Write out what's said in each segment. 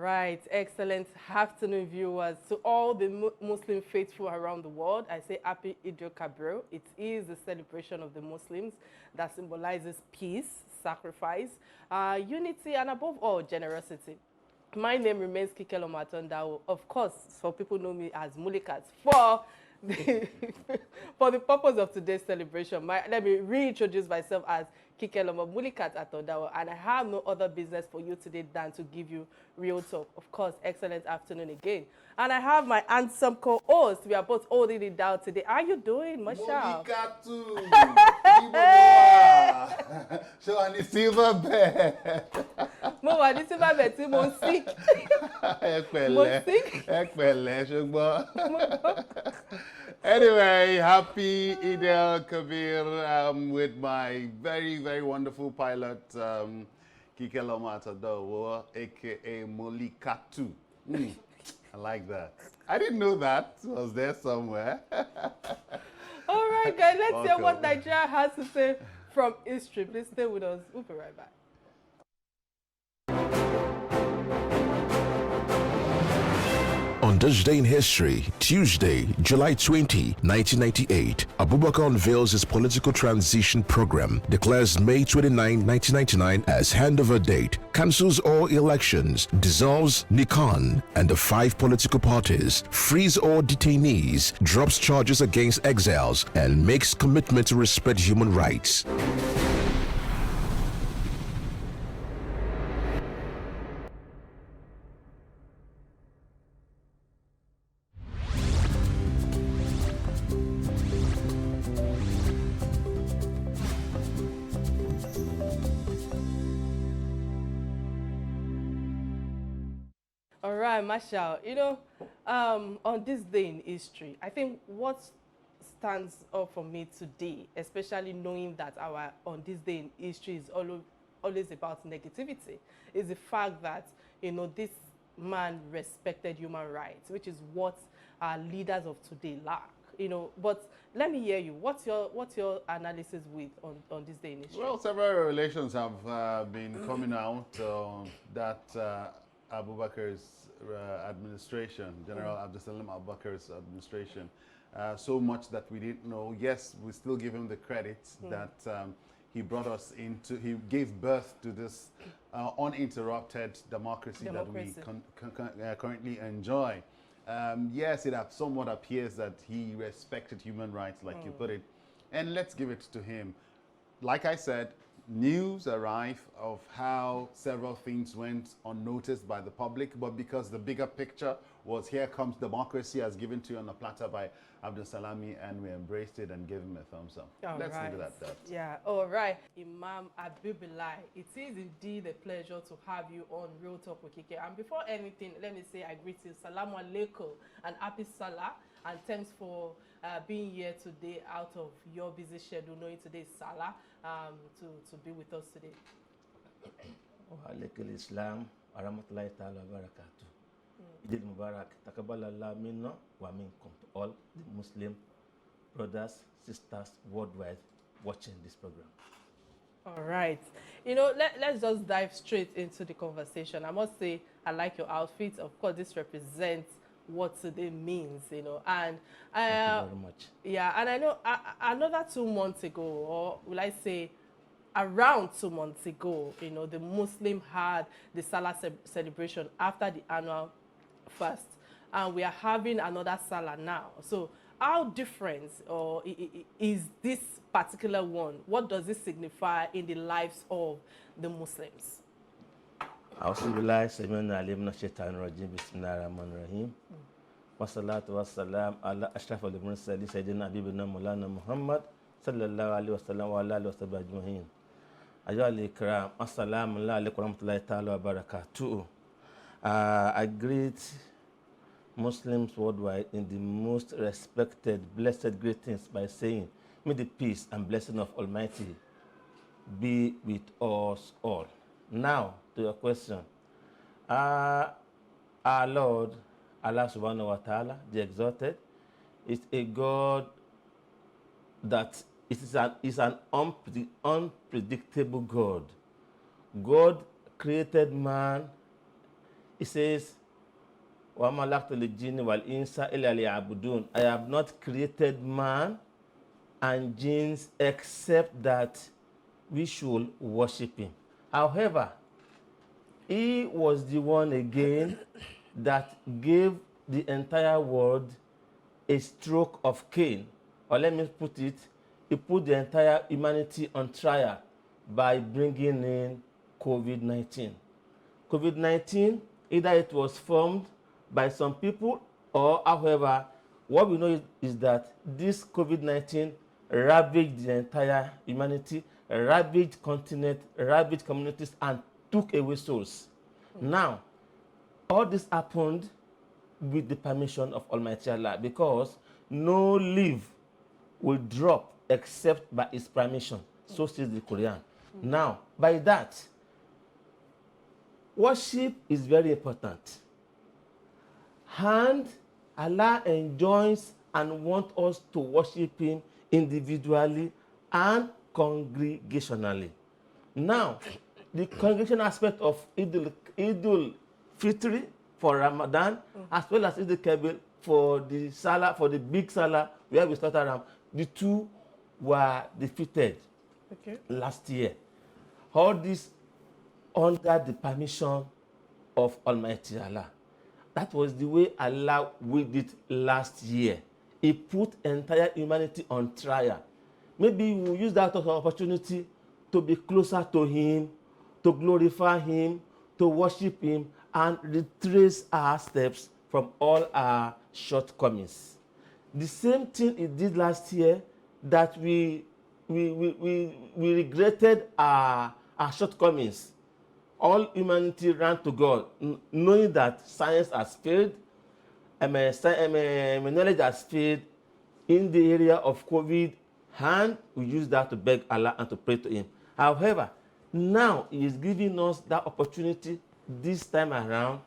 right, excellent afternoon, viewers. To all the Muslim faithful around the world, I say Happy Eid al-Kabir. It is the celebration of the Muslims that symbolizes peace, sacrifice, unity, and above all, generosity. My name remains Kike Lomatondao. Of course, some people know me as Mulikat. For the, for the purpose of today's celebration, let me reintroduce myself as Kike Mulikat Atondao, and I have no other business for you today than to give you real talk. Of course, excellent afternoon again. And I have my handsome co-host. We are both holding it down today. How are you doing, Masha? Monikatu! Show on the silver bed. Mo wà ní silver bed tí mo sick. Mo sick. Anyway, happy Eid al-Kabir with my very, very wonderful pilot, Kike Lomatondao, aka Molikatu. I like that. I didn't know that. It was there somewhere. All right, guys, let's hear what Nigeria has to say from history. Please stay with us. We'll be right back. On this day in history, Tuesday, July 20, 1998, Abubakar unveils his political transition program, declares May 29, 1999 as handover date, cancels all elections, dissolves Nikan and the 5 political parties, frees all detainees, drops charges against exiles, and makes commitment to respect human rights. All right, Marshall, you know, on this day in history, I think what stands up for me today, especially knowing that on this day in history is always about negativity, is the fact that, you know, this man respected human rights, which is what our leaders of today lack. You know, but let me hear you. What's your analysis on this day in history? Well, several revelations have been coming out that Abubakar's administration, General Abdulsalam Abubakar's administration, so much that we didn't know. Yes, we still give him the credit that he brought us into, he gave birth to this uninterrupted democracy that we currently enjoy. Yes, it somewhat appears that he respected human rights, like you put it, and let's give it to him. Like I said, news arrived of how several things went unnoticed by the public, but because the bigger picture was here comes democracy as given to you on a platter by Abdul Salami, and we embraced it and gave him a thumbs up. Let's leave it at that. Yeah, all right. Imam Habeeblai, it is indeed a pleasure to have you on Real Talk with Kike. And before anything, let me say I greet you. Salaam alaikum and happy Salah. And thanks for being here today out of your busy schedule, knowing today is Salah, to be with us today. Wa alaikum Islam wa rahmatullahi ta'ala wa barakatuh. Eid Mubarak. Taqabbalallah minna wa minkum, to all the Muslim brothers, sisters worldwide watching this program. All right. You know, let's just dive straight into the conversation. I must say, I like your outfit. Of course, this represents what today means, you know. And Thank you very much. Yeah, and I know another 2 months ago, or will I say around 2 months ago, you know, the Muslim had the Salah celebration after the annual fast, and we are having another Salah now. So how different or is this particular one? What does it signify in the lives of the Muslims? Awofeso-Musa, Semena Alim Shaitan Rajim, Bismillah Rahman Rahim. Wassalatu wassalam ala ashraf al-mursalin Sayyidina Habibina Maulana Muhammad sallallahu alaihi wasallam wa alihi wasallam ajma'in. Ayyuhal ikram, assalamu alaikum wa rahmatullahi ta'ala wa barakatuh. I greet Muslims worldwide in the most respected, blessed greetings by saying, may the peace and blessing of Almighty be with us all. Now, to your question. Our Lord, Allah subhanahu wa ta'ala, the exalted, is a God that is an unpredictable God. God created man It says, وَمَا لَقْتُ الْجِنِّ وَالْإِنسَ إِلَّا لِيَعْبُدُونَ. I have not created man and jinns except that we should worship him. However, he was the one again that gave the entire world a stroke of Cain. Or let me put it, he put the entire humanity on trial by bringing in COVID-19. COVID-19, either it was formed by some people or, however, what we know is that this COVID-19 ravaged the entire humanity, ravaged continent, ravaged communities, and took away souls. Now, all this happened with the permission of Almighty Allah, because no leaf will drop except by his permission. So says the Quran. Now, by that, worship is very important. And Allah enjoys and wants us to worship him individually and congregationally. Now, the congregation aspect of Idul Fitri for Ramadan, as well as Idul Kabir for the Salah, for the big Salah where we slaughter ram, the two were defeated last year. All this under the permission of Almighty Allah. That was the way Allah willed it last year. He put entire humanity on trial. Maybe we'll use that as an opportunity to be closer to him, to glorify him, to worship him, and retrace our steps from all our shortcomings. The same thing he did last year, that we regretted our shortcomings. All humanity ran to God, knowing that science has failed, knowledge has failed in the area of COVID, and we use that to beg Allah and to pray to him. However, now he is giving us that opportunity this time around,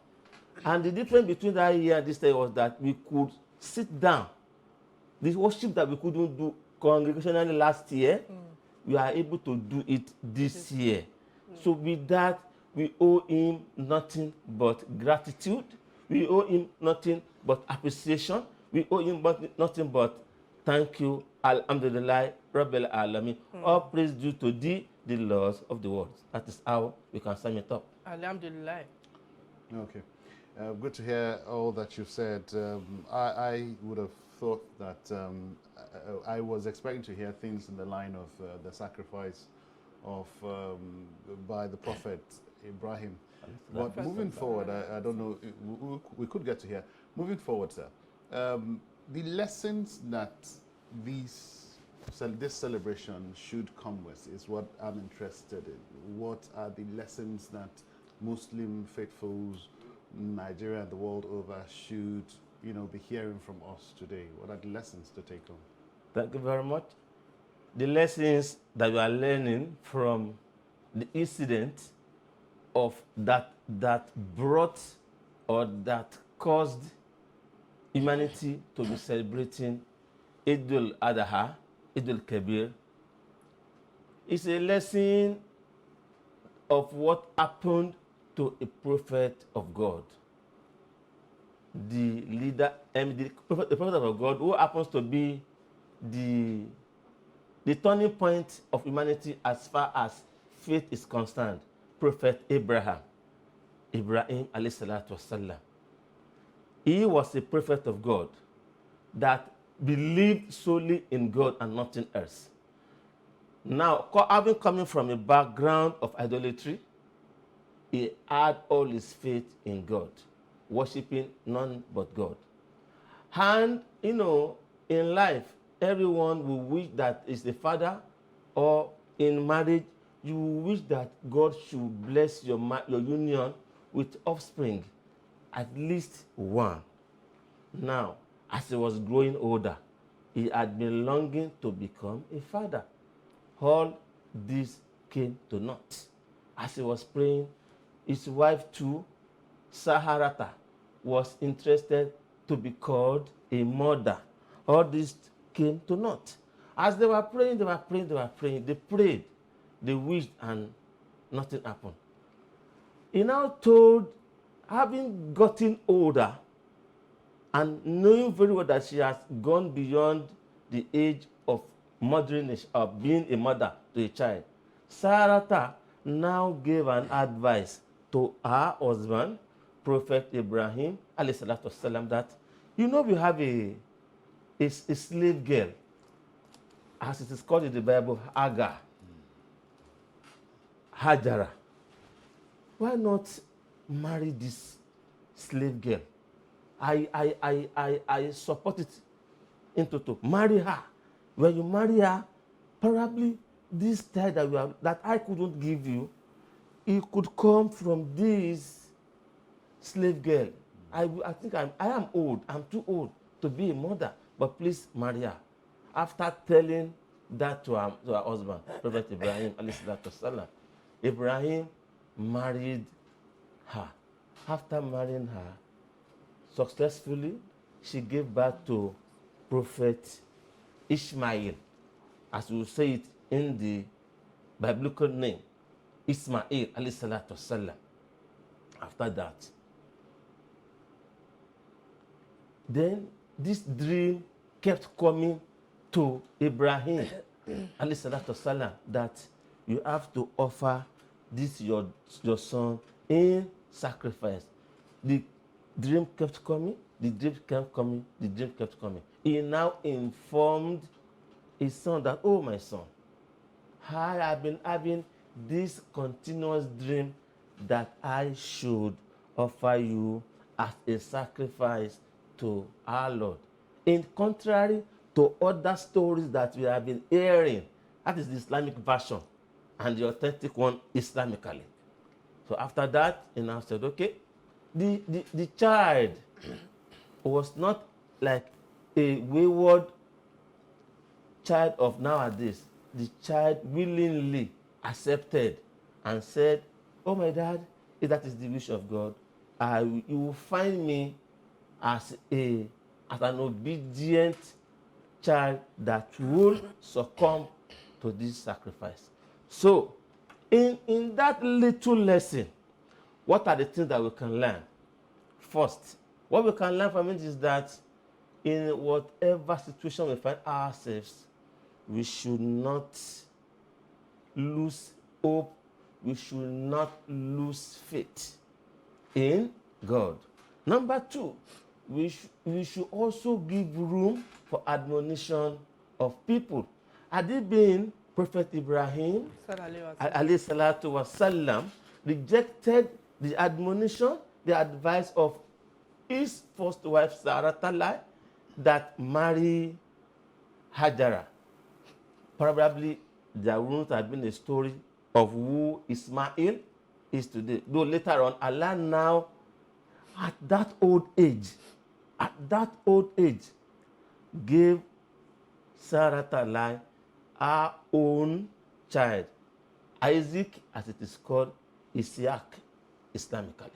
and the difference between that year and this year was that we could sit down. The worship that we couldn't do congregationally last year, we are able to do it this year. So with that, we owe him nothing but gratitude. We owe him nothing but appreciation. We owe him nothing but thank you, Alhamdulillah, Rabbil Alamin. All praise due to thee, the laws of the world. That is how we can sum it up. Alhamdulillah. Okay. Good to hear all that you've said. I would have thought that I was expecting to hear things in the line of the sacrifice of by the Prophet Ibrahim. But moving forward, I don't know, we could get to hear. Moving forward, sir, the lessons that this celebration should come with is what I'm interested in. What are the lessons that Muslim faithfuls, Nigeria and the world over, should be hearing from us today? What are the lessons to take home? Thank you very much. The lessons that we are learning from the incident of that brought or that caused humanity to be celebrating Idul Adha, Idul Kabir, is a lesson of what happened to a prophet of God. The leader, the prophet of God, who happens to be the turning point of humanity as far as faith is concerned, Prophet Ibrahim alayhi salatu wasalam. He was a prophet of God that believed solely in God and nothing else. Now, having coming from a background of idolatry, he had all his faith in God, worshiping none but God. And, in life, everyone will wish that is the father, or in marriage, you wish that God should bless your union with offspring, at least one. Now, as he was growing older, he had been longing to become a father. All this came to naught. As he was praying, his wife too, Saharata, was interested to be called a mother. All this came to naught. As they were praying, they prayed, they wished, and nothing happened. He now told having gotten older and knowing very well that she has gone beyond the age of being a mother to a child, Sarah now gave an advice to her husband, Prophet Ibrahim, والسلام, that, you know, we have a slave girl, as it is called in the Bible, Hajara. Why not marry this slave girl? I support it to marry her. When you marry her, probably this child that I couldn't give you, it could come from this slave girl. I think I am old. I'm too old to be a mother, but please marry her. After telling that to her husband, Prophet Ibrahim, والسلام, Ibrahim married her. After marrying her, successfully, she gave birth to Prophet Ishmael, as we say it in the biblical name, Ismail, والسلام. After that, then this dream kept coming to Ibrahim, والسلام, that you have to offer this your son in sacrifice. The dream kept coming, the dream kept coming, the dream kept coming. He now informed his son that, oh, my son, I have been having this continuous dream that I should offer you as a sacrifice to our Lord. In contrary to other stories that we have been hearing, that is the Islamic version, and the authentic one Islamically. So after that, he now said, okay, the child was not like a wayward child of nowadays. The child willingly accepted and said, oh, my dad, if that is the wish of God, you will find me as an obedient child that will succumb to this sacrifice. So, in that little lesson, what are the things that we can learn? First, what we can learn from it is that in whatever situation we find ourselves, we should not lose hope. We should not lose faith in God. Number two, we should also give room for admonition of people. Had it been Prophet Ibrahim, alayhi salatu wasalam, rejected the admonition, the advice of his first wife, Sarah, that marry Hajara, probably there wouldn't have been a story of who Ismail is today. Though later on, Allah now, at that old age, gave Sarah her own child, Isaac, as it is called, Isaac, Islamically.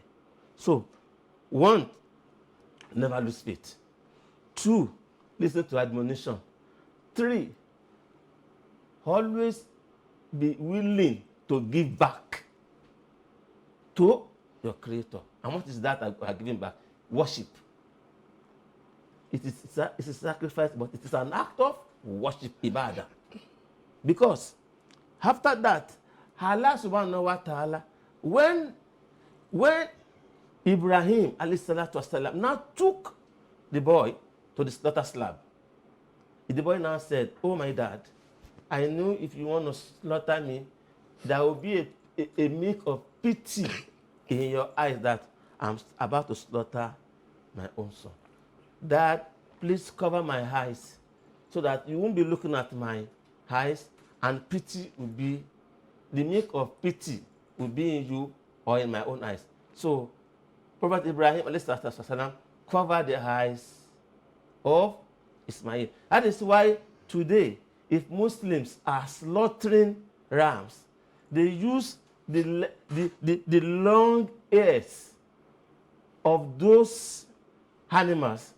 So, one, never lose faith. Two, listen to admonition. Three, always be willing to give back to your Creator. And what is that I are giving back? Worship. It's a sacrifice, but it is an act of worship, ibadah. Because after that, Allah subhanahu wa ta'ala, when Ibrahim alayhi salatu wasalam now took the boy to the slaughter slab, the boy now said, oh, my dad, I know if you want to slaughter me, there will be a milk of pity in your eyes that I'm about to slaughter my own son. Dad, please cover my eyes so that you won't be looking at my eyes, and pity will be, the milk of pity will be in you or in my own eyes. So Prophet Ibrahim ﷺ covered the eyes of Ismail. That is why today, if Muslims are slaughtering rams, they use the long ears of those animals,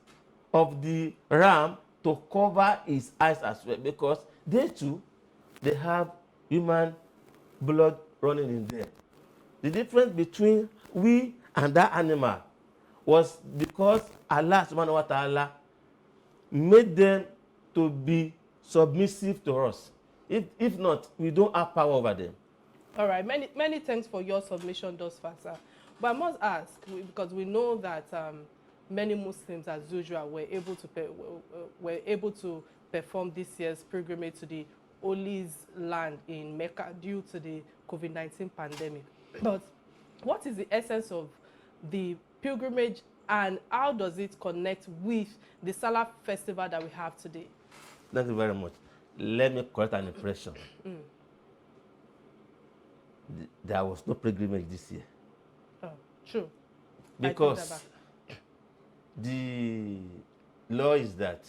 of the ram, to cover his eyes as well, because they too, they have human blood running in them. The difference between we and that animal was because Allah subhanahu wa ta'ala made them to be submissive to us. If not, we don't have power over them. All right, many thanks for your submission thus far, sir. But I must ask, because we know that many Muslims, as usual, were able to perform this year's pilgrimage to the Holiest Land in Mecca due to the COVID-19 pandemic. But what is the essence of the pilgrimage, and how does it connect with the Salah festival that we have today? Thank you very much. Let me correct an impression. There was no pilgrimage this year. Oh, true. Because the law is that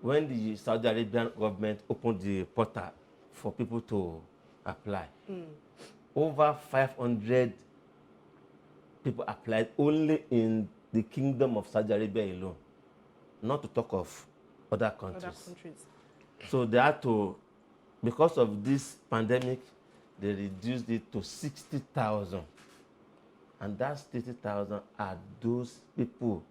when the Saudi Arabian government opened the portal for people to apply, over 500 people applied only in the Kingdom of Saudi Arabia alone, not to talk of other countries. So they had to, because of this pandemic, they reduced it to 60,000. And that 60,000 are those people,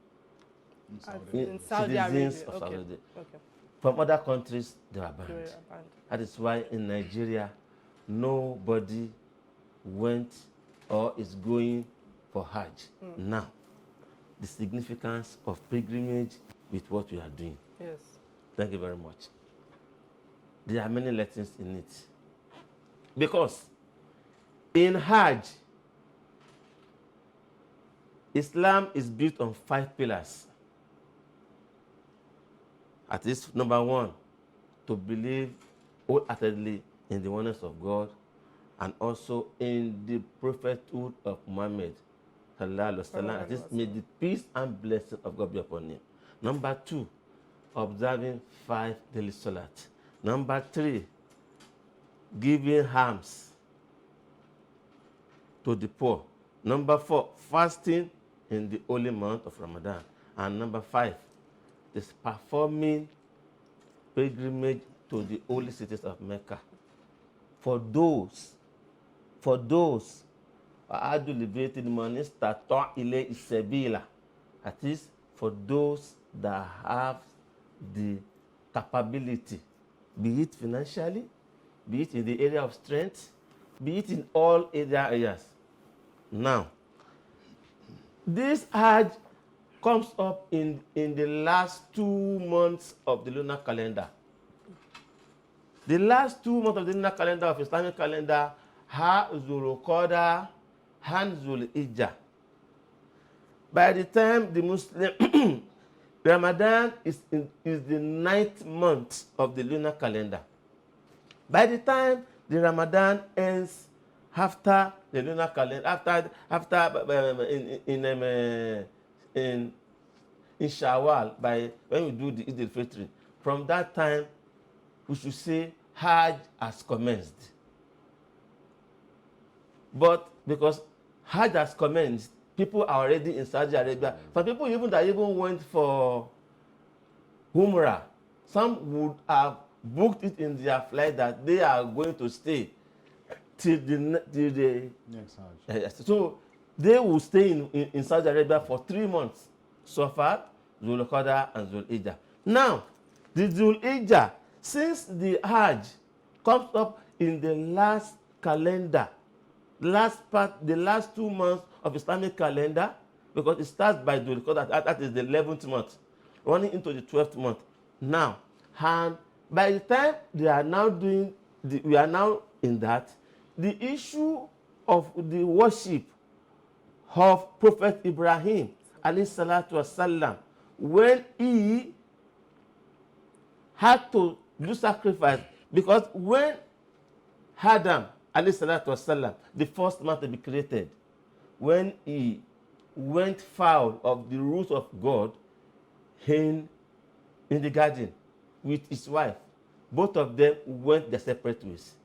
in Saudi citizens Arabia. of Saudi Arabia. Okay. From other countries, they were banned. That is why in Nigeria, nobody went or is going for Hajj. Now, the significance of pilgrimage with what we are doing. Yes. Thank you very much. There are many lessons in it. Because in Hajj, Islam is built on 5 pillars. At least number 1, to believe wholeheartedly in the oneness of God and also in the prophethood of Muhammad. At least may the peace and blessing of God be upon him. Number 2, observing 5 daily salat. Number 3, giving alms to the poor. Number 4, fasting in the holy month of Ramadan. And number 5 is performing pilgrimage to the holy cities of Mecca. For those that is, for those that have the capability, be it financially, be it in the area of strength, be it in all areas. Now, this Hajj comes up in the last 2 months of the lunar calendar. The last 2 months of the lunar calendar of Islamic calendar, Ha Zulqa'dah, Han Zulhijjah. By the time the Muslim Ramadan is the 9th month of the lunar calendar. By the time the Ramadan ends after the lunar calendar, in Shawwal, by when we do the Eid al-Fitr, from that time we should say Hajj has commenced. But because Hajj has commenced, people are already in Saudi Arabia. Some people even went for Umrah. Some would have booked it in their flight that they are going to stay till the Next Hajj. So they will stay in Saudi Arabia for 3 months. Safar, Zulqa'dah, and Zulhijjah. Now, the Zulhijjah, since the Hajj comes up in the last calendar, the last 2 months of Islamic calendar, because it starts by Zulqa'dah, that is the 11th month, running into the 12th month. Now, and by the time they are now we are now in that, the issue of the worship of Prophet Ibrahim, alayhi salatu wasalam, when he had to do sacrifice, because when Adam, alayhi salatu wasalam, the first man to be created, when he went foul of the rules of God in the garden with his wife, both of them went their separate ways.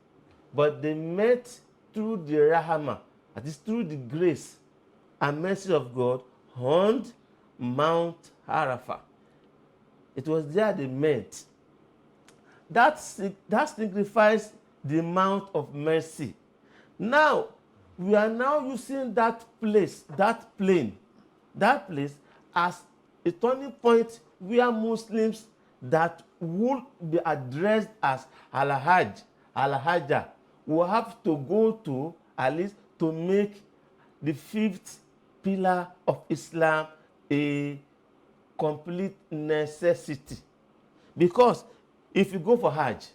But they met through the Rahama, that is through the grace and mercy of God, on Mount Arafah. It was there they met. That signifies the mount of mercy. Now, we are now using that place, that place as a turning point where Muslims that would be addressed as Al-Hajj, Al-Hajjah, will have to go to at least to make the 5th pillar of Islam a complete necessity. Because if you go for Hajj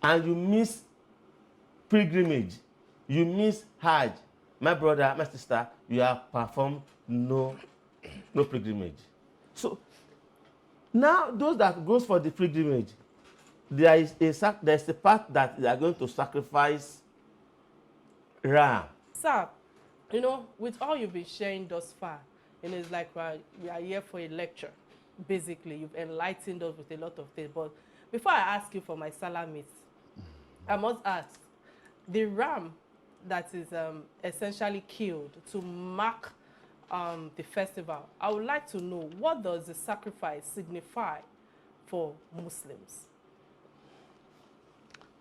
and you miss pilgrimage, you miss Hajj, my brother, my sister, you have performed no pilgrimage. So now those that goes for the pilgrimage, there's a part that they are going to sacrifice ram. Sir, you know, with all you've been sharing thus far, and it's like we are here for a lecture. Basically, you've enlightened us with a lot of things. But before I ask you for my salamit, I must ask, the ram that is essentially killed to mark the festival, I would like to know, what does the sacrifice signify for Muslims?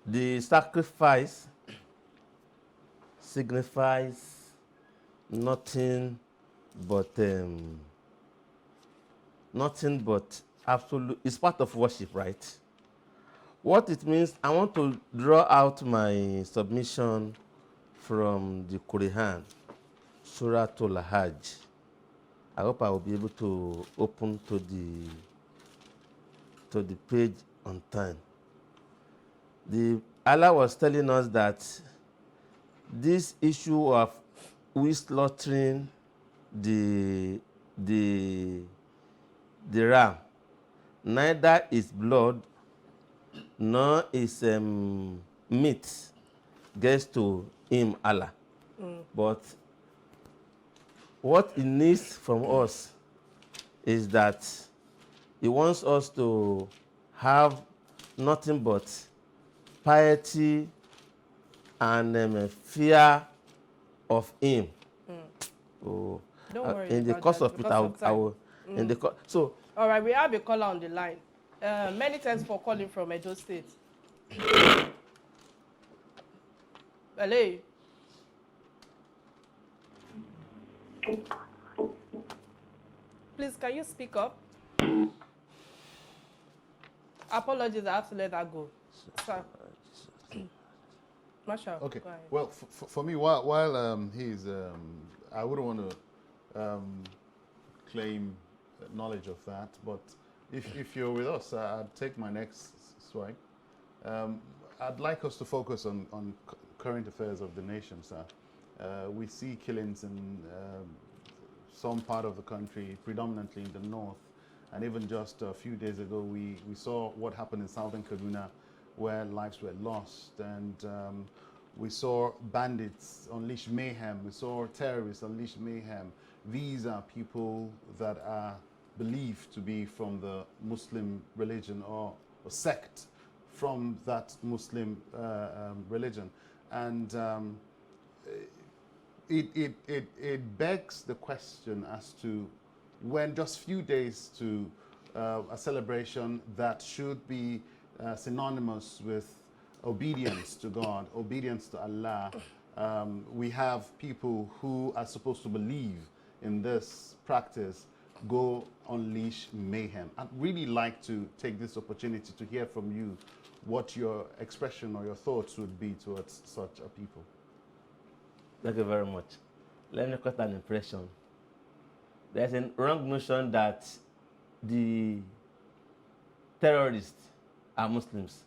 The sacrifice signifies nothing but absolute. It's part of worship, right? What it means, I want to draw out my submission from the Quran, Surah Al-Hajj. I hope I will be able to open to the page on time. Allah was telling us that this issue of we slaughtering the ram, neither is blood nor is meat gets to him, Allah. But what he needs from us is that he wants us to have nothing but piety and fear of him. Oh, Don't worry in the about course that, of it, I will in the so. All right, we have a caller on the line. Many thanks for calling from Edo State. Hello. Please, can you speak up? Apologies, I have to let that go. Sir. Masha, Okay. go ahead. Well, for me, while he's, I wouldn't want to claim knowledge of that, but if you're with us, I'd take my next swag. I'd like us to focus on current affairs of the nation, sir. We see killings in some part of the country, predominantly in the north, and even just a few days ago, we saw what happened in southern Kaduna, where lives were lost, and we saw bandits unleash mayhem, we saw terrorists unleash mayhem. These are people that are believed to be from the Muslim religion or sect from that Muslim religion. And it begs the question as to when just few days to a celebration that should be synonymous with obedience to God, obedience to Allah, we have people who are supposed to believe in this practice go unleash mayhem. I'd really like to take this opportunity to hear from you what your expression or your thoughts would be towards such a people. Thank you very much. Let me cut an impression. There's a wrong notion that the terrorists are Muslims.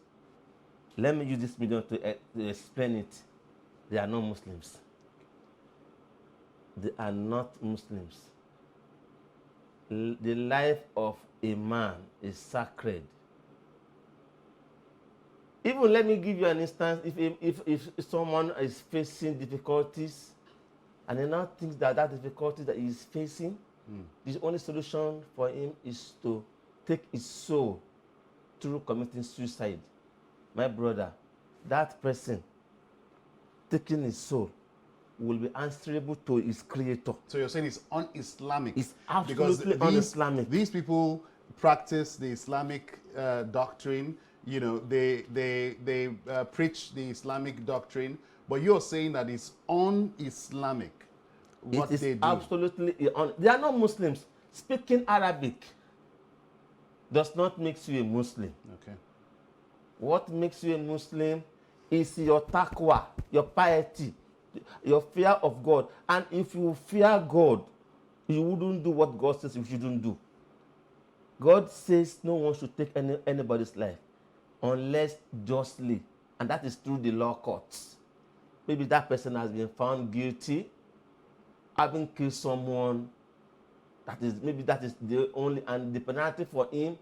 Let me use this medium to explain it. They are not Muslims. They are not Muslims. The life of a man is sacred. Even let me give you an instance. If someone is facing difficulties and he now thinks that difficulty that he is facing, the only solution for him is to take his soul through committing suicide. My brother, that person taking his soul will be answerable to his creator. So you're saying it's un-Islamic? It's absolutely un-Islamic. These people practice the Islamic doctrine. You know, they preach the Islamic doctrine, But you're saying that it's un-Islamic what It they is do. absolutely, they are not Muslims. Speaking Arabic does not make you a Muslim. Okay. What makes you a Muslim is your taqwa, your piety, your fear of God. And if you fear God, you wouldn't do what God says you shouldn't do. God says no one should take anybody's life unless justly, and that is through the law courts. Maybe that person has been found guilty, having killed someone. Maybe that is the only, and the penalty for him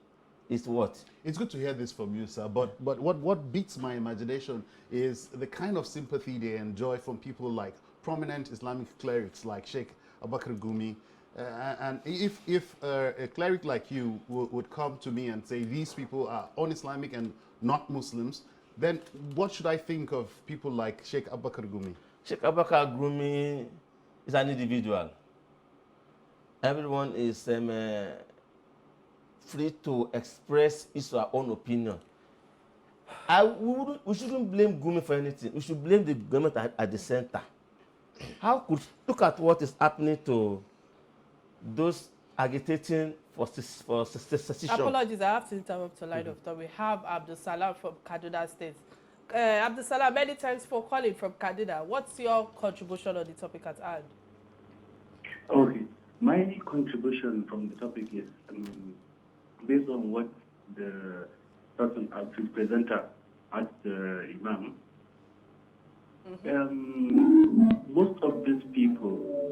is what? It's good to hear this from you, sir. But what beats my imagination is the kind of sympathy they enjoy from people like prominent Islamic clerics like Sheikh Abubakar Gumi. And if a cleric like you would come to me and say these people are un-Islamic and not Muslims, then what should I think of people like Sheikh Abubakar Gumi? Sheikh Abubakar Gumi is an individual. Everyone is free to express his or her own opinion. We shouldn't blame Gumi for anything. We should blame the government at the center. Look at what is happening to those agitating for secession. Apologies, I have to interrupt to line of thought. We have Abdul Salam from Kaduna State. Abdul Salam, many thanks for calling from Kaduna. What's your contribution on the topic at hand? Okay, my contribution from the topic is based on what the person, the presenter, asked the Imam. Most of these people,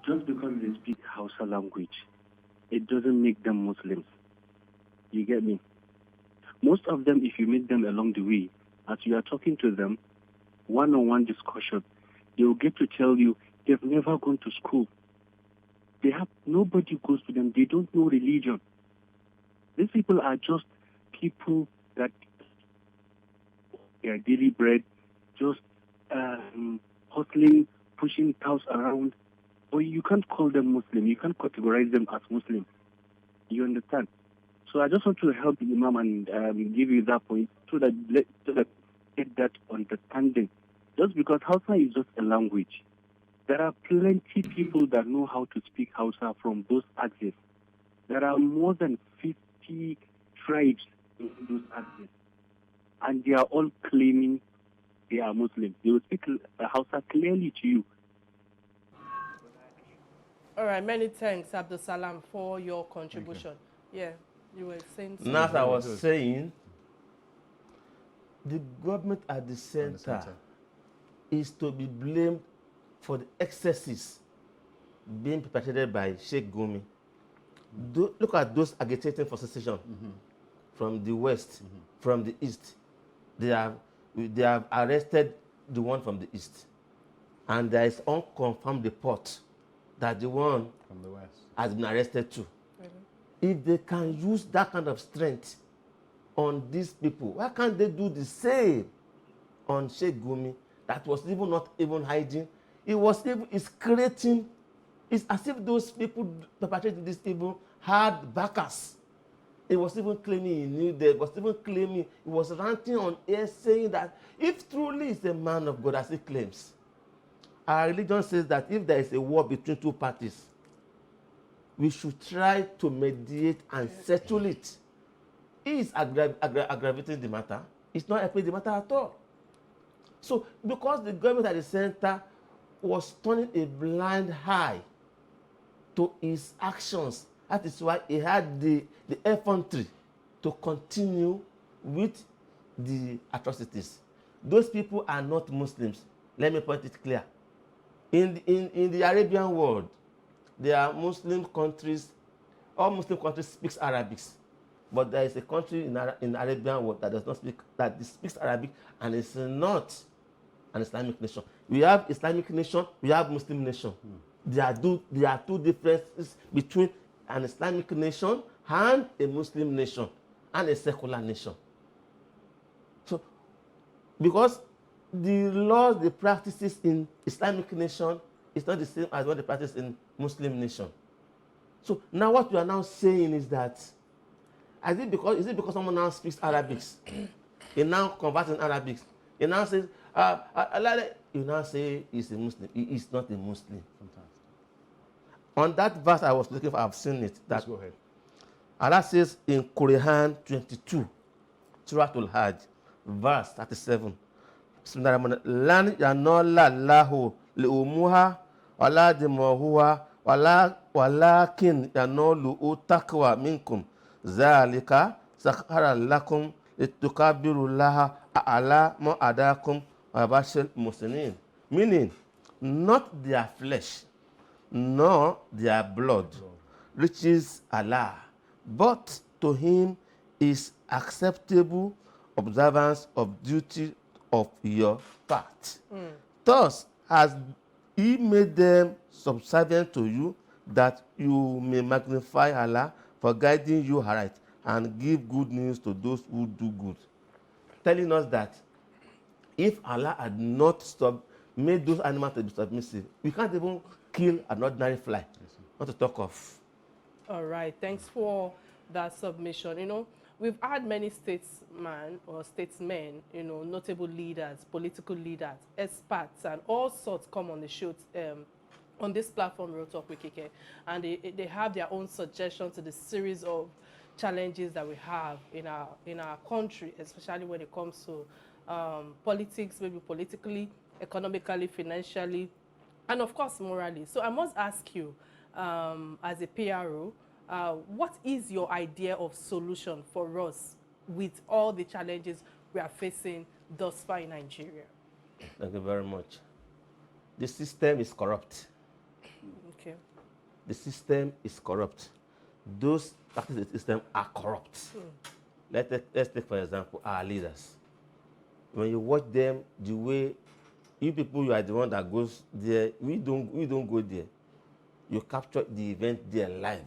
just because they speak Hausa language, it doesn't make them Muslims. You get me? Most of them, if you meet them along the way, as you are talking to them, one-on-one discussion, they will get to tell you they've never gone to school. Nobody goes to them. They don't know religion. These people are just people that their daily bread, just hustling, pushing cows around. Or you can't call them Muslim. You can't categorize them as Muslim. You understand? So I just want to help the Imam and give you that point so that get that understanding. Just because Hausa is just a language, there are plenty people that know how to speak Hausa from those axes. There are more than 50 tribes in those axes, and they are all claiming they are Muslim. They will speak Hausa clearly to you. All right, many thanks, Abdul Salam, for your contribution. Yeah, you were saying something. Now, as I was saying, the government at the center is to be blamed for the excesses being perpetrated by Sheikh Gumi. Look at those agitating for secession from the west, from the east. They have arrested the one from the east, and there is unconfirmed report that the one from the west has been arrested too. If they can use that kind of strength on these people, why can't they do the same on Sheikh Gumi that was even not even hiding? It's creating, it's as if those people perpetrating this evil had backers. It was even claiming he knew them, was even claiming, he was ranting on air saying that if truly he's a man of God as he claims, our religion says that if there is a war between two parties, we should try to mediate and settle it. He is aggravating the matter. It's not helping the matter at all. So, because the government at the center was turning a blind eye to his actions, that is why he had the effrontery to continue with the atrocities. Those people are not Muslims. Let me put it clear. In the Arabian world, there are Muslim countries. All Muslim countries speak Arabic, but there is a country in the Arabian world that does not speak, that speaks Arabic, and it's not an Islamic nation. We have Islamic nation, we have Muslim nation. There are two differences between an Islamic nation and a Muslim nation and a secular nation. So, because the laws, the practices in Islamic nation is not the same as what they practice in Muslim nation. So now what we are now saying is that, is it because someone now speaks Arabic, he now converts in Arabic, he now says, you now say he's a Muslim. He is not a Muslim. Fantastic. On that verse I was looking for, I've seen it. Let's That go ahead. Allah says in Quran 22, Surah Al-Hajj, verse 37. Lan yanola lahu liumuha wala dimahuha walakin yanolu taqwa minkum zalika sakhara lakum litukabiru laha ala ma adakum wa bashir muslimin. Meaning, not their flesh nor their blood reaches Allah, but to him is acceptable observance of duty of your part. Thus has he made them subservient to you, that you may magnify Allah for guiding you aright and give good news to those who do good. Telling us that if Allah had not made those animals to be submissive, we can't even kill an ordinary fly, not to talk of. All right, thanks for that submission. You know, we've had many statesmen, notable leaders, political leaders, experts, and all sorts come on the show, on this platform, Real Talk with Kike, and they have their own suggestions to the series of challenges that we have in our country, especially when it comes to politics, maybe politically, economically, financially, and of course morally. So I must ask you, as a PRO, what is your idea of solution for us with all the challenges we are facing thus far in Nigeria? Thank you very much. The system is corrupt. Okay. The system is corrupt. Those practices of the system are corrupt. Let's take, for example, our leaders. When you watch them, the way you people, you are the one that goes there. We don't go there. You capture the event there live.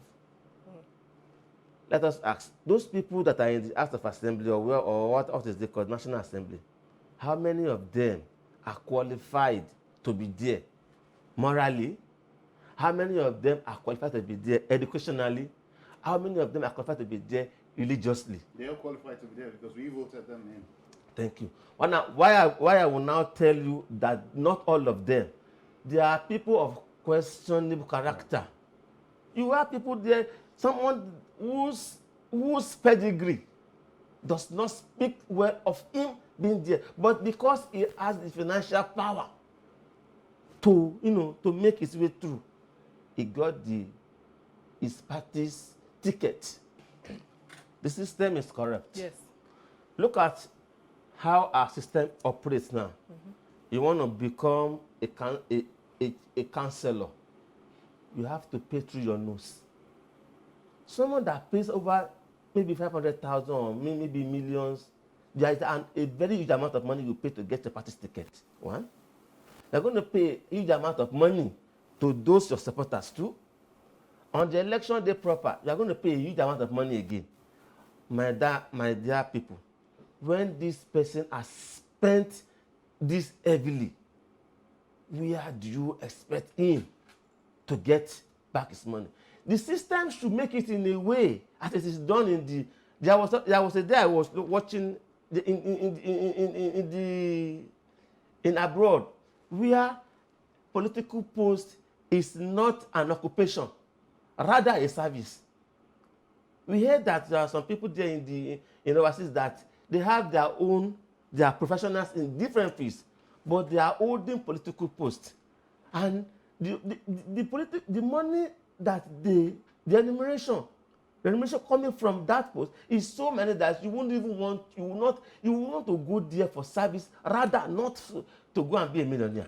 Let us ask those people that are in the House of Assembly or what is the called National Assembly. How many of them are qualified to be there morally? How many of them are qualified to be there educationally? How many of them are qualified to be there religiously? They are qualified to be there because we voted them in. Thank you. Why I will now tell you that not all of them. There are people of questionable character. You have people there, someone whose pedigree does not speak well of him being there, but because he has the financial power to make his way through, he got his party's ticket. The system is corrupt. Yes. Look at how our system operates now. You want to become a counselor, you have to pay through your nose. Someone that pays over maybe 500,000 or maybe millions, there is a very huge amount of money you pay to get your party's ticket. One, you're going to pay a huge amount of money to those your supporters too. On the election day proper, you're going to pay a huge amount of money again. My dear people, when this person has spent this heavily, where do you expect him to get back his money? The system should make it in a way as it is done in the. There was a day I was watching in abroad, where political post is not an occupation, rather a service. We heard that there are some people there in overseas that they have their professionals in different fields, but they are holding political posts, and the money that the remuneration coming from that post is so many that you will want to go there for service, rather not to go and be a millionaire.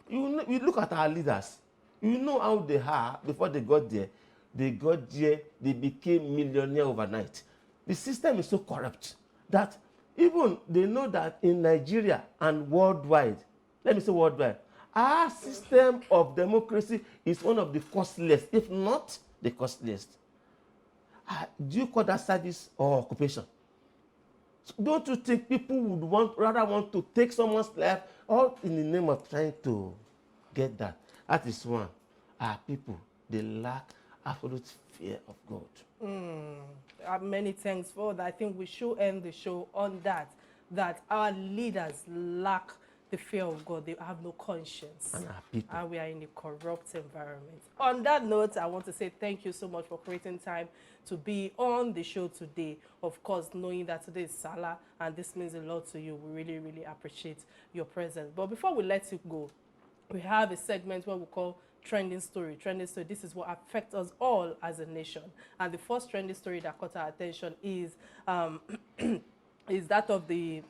You look at our leaders. You know how they are before they got there. They got there, they became millionaire overnight. The system is so corrupt that even they know that in Nigeria and worldwide, let me say worldwide, our system of democracy is one of the costliest, if not the costliest. Do you call that service or occupation? So don't you think people would rather want to take someone's life all in the name of trying to get that? That is one. Our people, they lack absolute fear of God. Many thanks for that. I think we should end the show on that our leaders lack the fear of God. They have no conscience. And our people. And we are in a corrupt environment. On that note, I want to say thank you so much for creating time to be on the show today. Of course, knowing that today is Salah and this means a lot to you, we really, really appreciate your presence. But before we let you go, we have a segment where we call Trending Story. Trending Story, this is what affects us all as a nation. And the first trending story that caught our attention is, is that of the,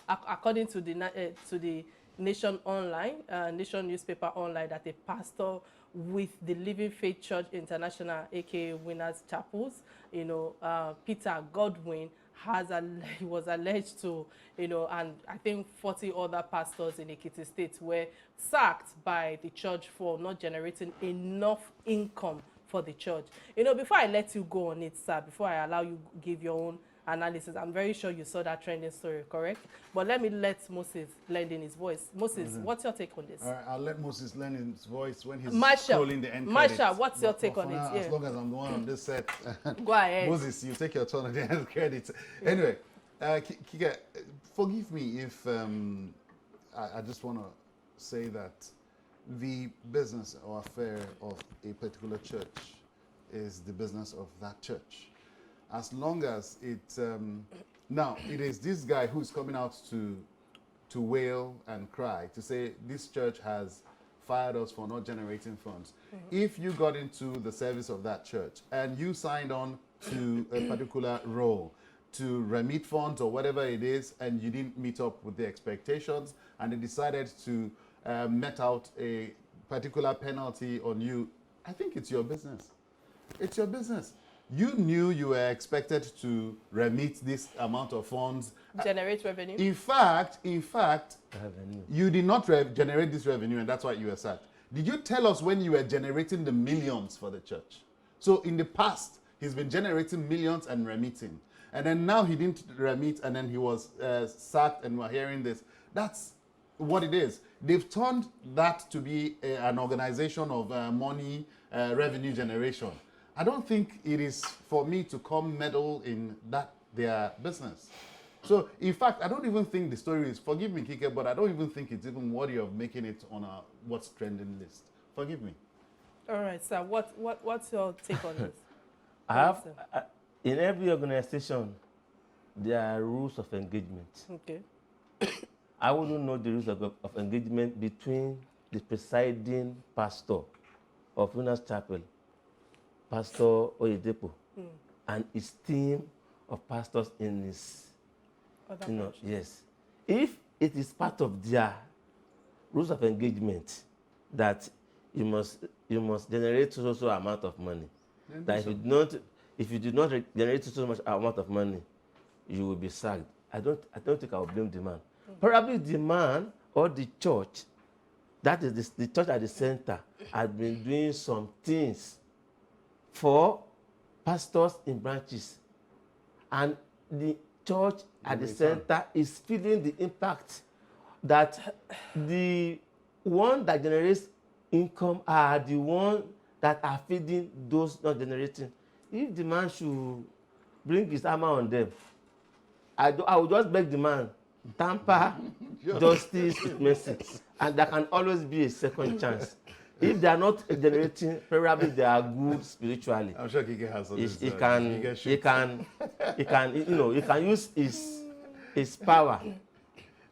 according to the Nation Online, Nation newspaper online, that a pastor with the Living Faith Church International, aka Winners Chapels, Peter Godwin, he was alleged to, and I think 40 other pastors in Ekiti State were sacked by the church for not generating enough income for the church. Before I let you go on it, sir, before I allow you give your own analysis, I'm very sure you saw that trending story, correct? But let me let Moses lend in his voice. Moses, what's your take on this? All right, I'll let Moses lend in his voice when he's Marshall, scrolling the end credits. Marshall, what's your take on it? Now, as long as I'm the one on this set. Go ahead. Moses, you take your turn on the end credits. Anyway, Kike, forgive me if I just want to say that the business or affair of a particular church is the business of that church. As long as it, now it is this guy who's coming out to wail and cry, to say this church has fired us for not generating funds. If you got into the service of that church and you signed on to a particular role to remit funds or whatever it is, and you didn't meet up with the expectations, and they decided to met out a particular penalty on you, I think it's your business. It's your business. You knew you were expected to remit this amount of funds. Generate revenue. In fact, Revenue. you did not generate this revenue, and that's why you were sacked. Did you tell us when you were generating the millions for the church? So in the past, he's been generating millions and remitting. And then now he didn't remit, and then he was sacked, and we're hearing this. That's what it is. They've turned that to be an organization of money, revenue generation. I don't think it is for me to come meddle in that their business. So, in fact, I don't even think the story is, forgive me, Kike, but I don't even think it's even worthy of making it on a what's trending list. Forgive me. All right, sir. What's your take on this? In every organization, there are rules of engagement. Okay. I wouldn't know the rules of engagement between the presiding pastor of Winners Chapel, Pastor Oyedepo, and his team of pastors in his, yes. If it is part of their rules of engagement that you must generate so amount of money, that if you do not generate so much amount of money, you will be sacked. I don't think I will blame the man. Probably the man or the church, that is the church at the center, has been doing some things for pastors in branches, and the church at the center is feeling the impact that the one that generates income are the one that are feeding those not generating. If the man should bring his hammer on them, I will just beg the man, tamper justice with mercy, and there can always be a second chance. If they are not generating, probably they are good spiritually. I'm sure Kike has he can use his power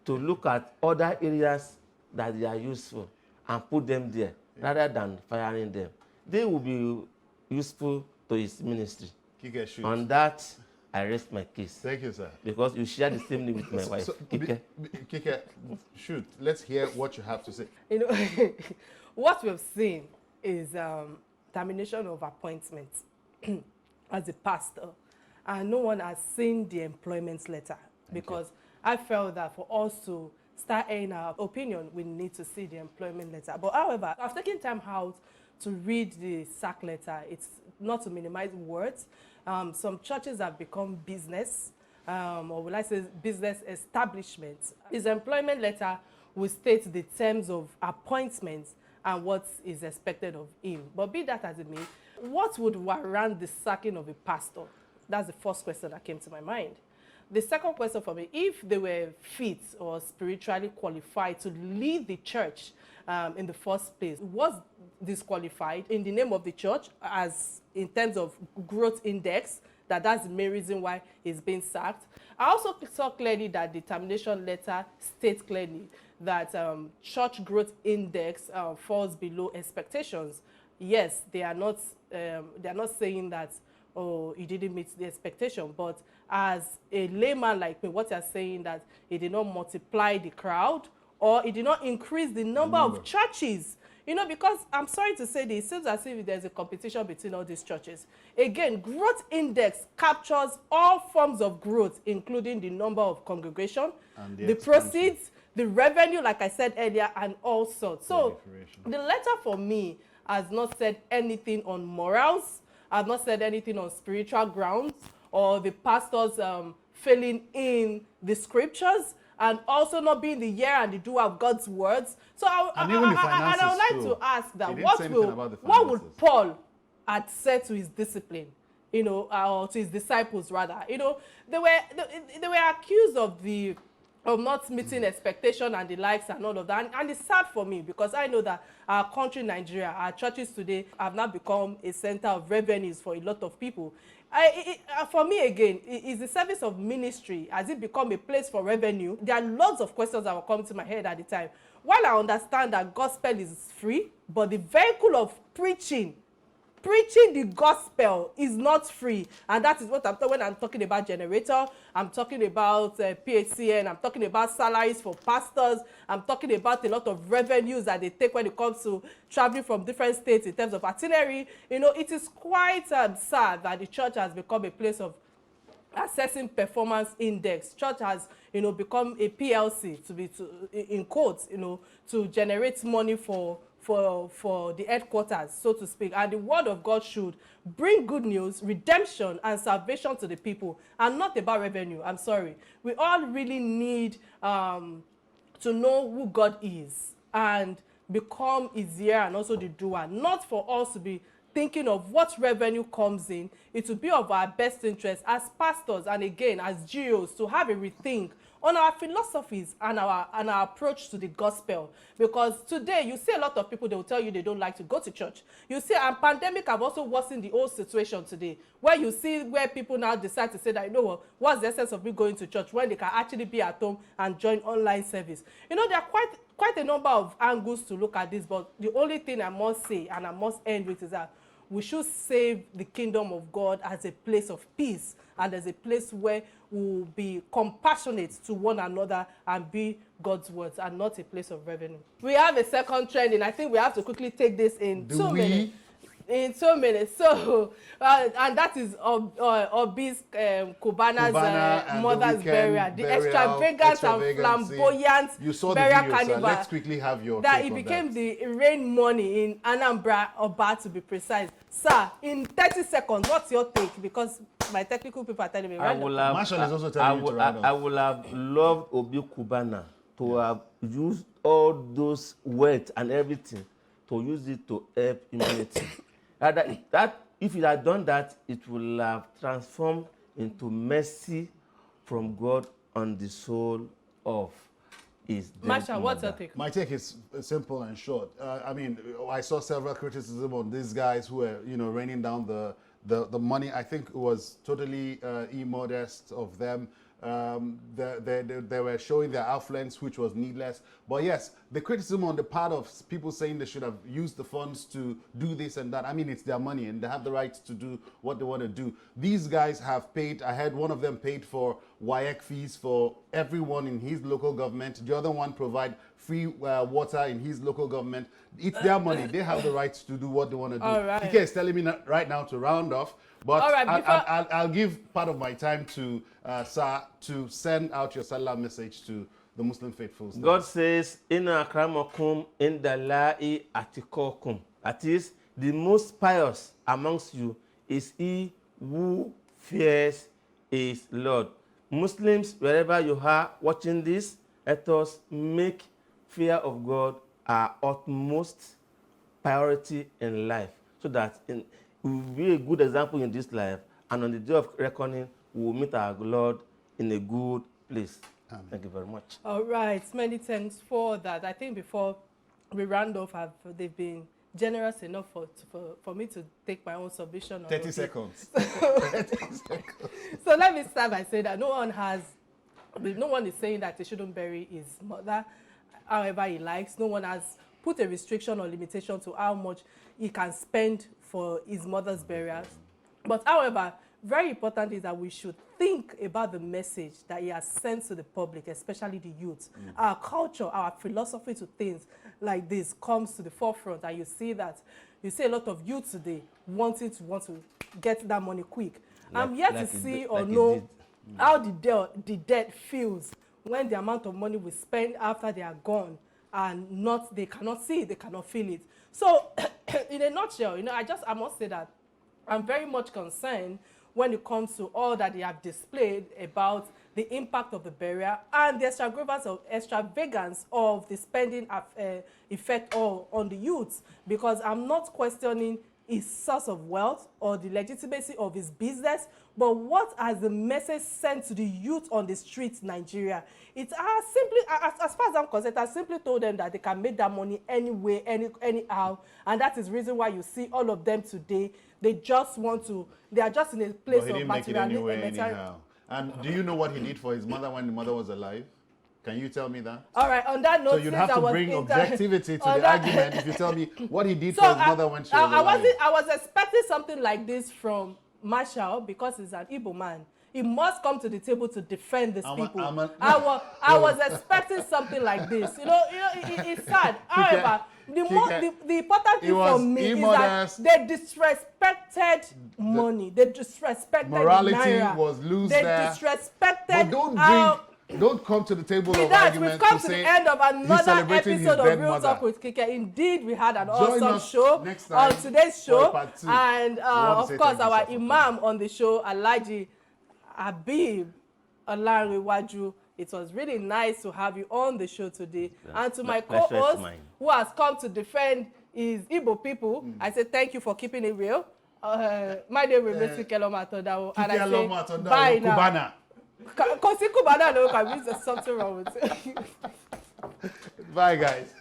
to look at other areas that they are useful and put them there rather than firing them. They will be useful to his ministry. Kike, shoot. On that, I rest my case. Thank you, sir. Because you share the same name with my wife. Kike. Kike, shoot. Let's hear what you have to say. What we've seen is termination of appointments as a pastor, and no one has seen the employment letter, because I felt that for us to start airing our opinion, we need to see the employment letter. But however, I've taken time out to read the sack letter. It's not to minimize words. Some churches have become business, or will I say business establishments. His employment letter will state the terms of appointments and what is expected of him. But be that as it may, what would warrant the sacking of a pastor? That's the first question that came to my mind. the second question for me, if they were fit or spiritually qualified to lead the church in the first place, was disqualified in the name of the church as in terms of growth index, that's the main reason why he's being sacked. I also saw clearly that the termination letter states clearly that church growth index falls below expectations. Yes, they are not saying that, oh, he didn't meet the expectation, but as a layman like me, what you're saying that he did not multiply the crowd, or it did not increase the number of churches. You know, because I'm sorry to say this, it seems as if there's a competition between all these churches. Again, growth index captures all forms of growth, including the number of congregation, the proceeds, the revenue, like I said earlier, and all sorts. So the letter for me has not said anything on morals, has not said anything on spiritual grounds, or the pastors failing in the scriptures, and also not being the hearer and the doer of God's words. So I would like to ask that what would Paul had said to his discipline, you know, or to his disciples rather? You know, they were accused of not meeting expectation and the likes and all of that. And it's sad for me because I know that our country, Nigeria, our churches today have now become a center of revenues for a lot of people. For me, again, is the service of ministry, has it become a place for revenue? There are lots of questions that were coming to my head at the time. While I understand that gospel is free, but the vehicle of preaching the gospel is not free. And that is what I'm talking when I'm talking about generator, I'm talking about PHCN, I'm talking about salaries for pastors, I'm talking about a lot of revenues that they take when it comes to traveling from different states in terms of itinerary. You know, it is quite sad that the church has become a place of assessing performance index. Church has, you know, become a PLC, in quotes, you know, to generate money for the headquarters, so to speak. And the word of God should bring good news, redemption, and salvation to the people, and not about revenue. I'm sorry. We all really need to know who God is and become his hearer and also the doer, not for us to be thinking of what revenue comes in. It will be of our best interest as pastors and again as GOs to have a rethink on our philosophies and our approach to the gospel. Because today you see a lot of people, they will tell you they don't like to go to church. You see, and pandemic have also worsened the whole situation today, where you see where people now decide to say that, you know what, what's the essence of me going to church when they can actually be at home and join online service? You know, there are quite a number of angles to look at this, but the only thing I must say and I must end with is that we should save the kingdom of God as a place of peace and as a place where we'll be compassionate to one another and be God's words and not a place of revenue. We have a second trend, and I think we have to quickly take this in 2 minutes. In 2 minutes. So, and that is Obi's Cubana's mother's burial. The extravagant and flamboyant you saw the burial video, carnival. Let's quickly have your that take it on became that. the rain money in Anambra Oba, to be precise. Sir, in 30 seconds, what's your take? Because my technical people are telling me right now. Marshall is also telling you to round I off. would have loved Obi Cubana to have used all those wealth and everything to use it to help humanity. If it had done that, it would have transformed into mercy from God on the soul of his dead Marshall, what's your mother. take? My take is simple and short. I mean, I saw several criticism on these guys who were, you know, raining down the money. I think it was totally immodest of them. They were showing their affluence, which was needless. But yes, the criticism on the part of people saying they should have used the funds to do this and that. I mean, it's their money and they have the right to do what they want to do. These guys have paid. I heard one of them paid for WAEC fees for everyone in his local government. The other one provide free water in his local government. It's their money. They have the right to do what they want to do. All right. Kike is telling me right now to round off. But all right, I'll give part of my time to Sir to send out your salam message to the Muslim faithfuls. God says, "Inna akramakum indallahi atikokum." That is, the most pious amongst you is he who fears his Lord. Muslims, wherever you are watching this, let us make fear of God our utmost priority in life, so that we will be a good example in this life, and on the day of reckoning, we will meet our Lord in a good place. Thank you very much. All right, many thanks for that. I think before we round off, they've been generous enough for me to take my own submission. 30 seconds. 30 seconds. So let me start by saying that no one is saying that he shouldn't bury his mother however he likes. No one has put a restriction or limitation to how much he can spend for his mother's burial. But however, very important is that we should think about the message that he has sent to the public, especially the youth. Our culture, our philosophy to things like this comes to the forefront, and you see a lot of youth today want to get that money quick. I'm yet to see or know how the dead feels when the amount of money we spend after they are gone and they cannot see it, they cannot feel it. So in a nutshell, I must say that I'm very much concerned when it comes to all that they have displayed about the impact of the burial and the extravagance of the spending effect on the youth, because I'm not questioning his source of wealth or the legitimacy of his business, but what has the message sent to the youth on the streets Nigeria? It's simply, as far as I'm concerned, I simply told them that they can make that money anyway, anyhow, and that is the reason why you see all of them today. They are just in a place of material. Anyhow. And do you know what he did for his mother when the mother was alive? Can you tell me that? All right, on that note, so you'd have to bring objectivity to the argument if you tell me what he did for his mother when she was alive. I was expecting something like this from Marshall because he's an Igbo man. He must come to the table to defend these people. I was expecting something like this. It's sad. However, the important thing for me is that they disrespected money. They disrespected morality naira. Was loose they there. Disrespected. But don't come to the table of argument we've come to the say end of another episode of Real Talk mother. with Kike. Indeed, we had an Join awesome show on today's show. And of course, our Imam on the show, Alhaji Habeeblai O. It was really nice to have you on the show today. Yeah. And to my co-host, who has come to defend his Igbo people, I say thank you for keeping it real. My name is Kike Lomatodao, and I say bye now. Because Kubana, no, there's something wrong with it. Bye, guys.